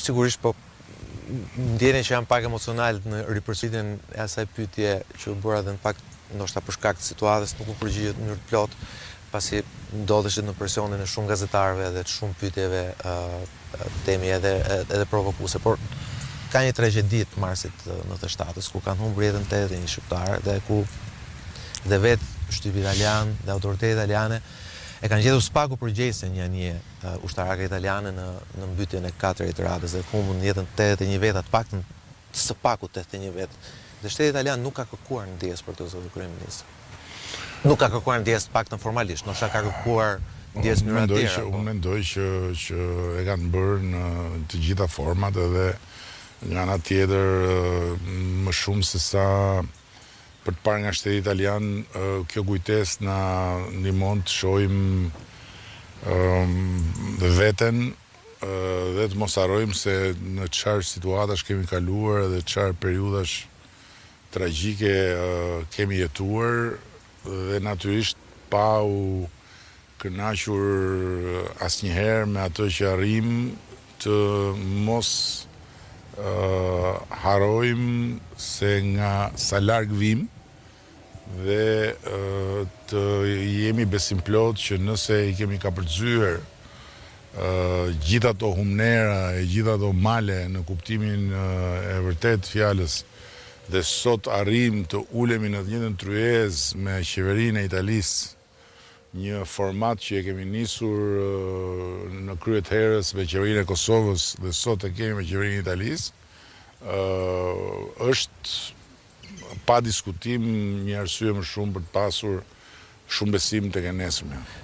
Sigurisht, po ndjeni që jam pak emocional në ripërsëritjen e asaj pyetje që u bëra dhe në fakt ndoshta për shkak të situatës nuk u përgjigjet në mënyrë të plotë, pasi ndodheshit në presionin e shumë gazetarëve dhe të shumë pyetjeve temi edhe provokuese, por ka një tragjedi të marsit 97-s ku kanë humbur jetën 81 shqiptarë dhe vetë shtypi italian dhe autoritetet italiane e kanë gjetur spaku përgjegjëse një anije ushtarake italiane në mbytjen e 4 të radhës dhe humbën jetën 81 veta, të paktën së paku 81 vetë. Dhe shteti italian nuk ka kërkuar ndjesë për të, zoti kryeminist. Nuk ka kërkuar ndjesë të paktën formalisht, ndoshta ka kërkuar ndjesë mënyra të tjera. Unë mendoj që e kanë bërë në të gjitha format edhe nga ana tjetër më shumë se sa për të parë nga shteti italian, kjo kujtesë na ndihmon të shohim veten dhe të mos harrojmë se në çfarë situatash kemi kaluar dhe çfarë periudhash tragjike kemi jetuar dhe natyrisht pa u kënaqur asnjëherë me atë që arrim të mos harrojmë se nga sa larg vim dhe të jemi besimplot që nëse i kemi kapërcyer gjitha ato humnera e gjitha ato male në kuptimin e vërtet fjalës dhe sot arrim të ulemi në të njëjtën tryezë me qeverinë e Italisë, një format që e kemi nisur në kryet herës me qeverinë e Kosovës dhe sot e kemi me qeverinë e Italisë, është pa diskutim një arsye më shumë për të pasur shumë besim tek e nesërmja.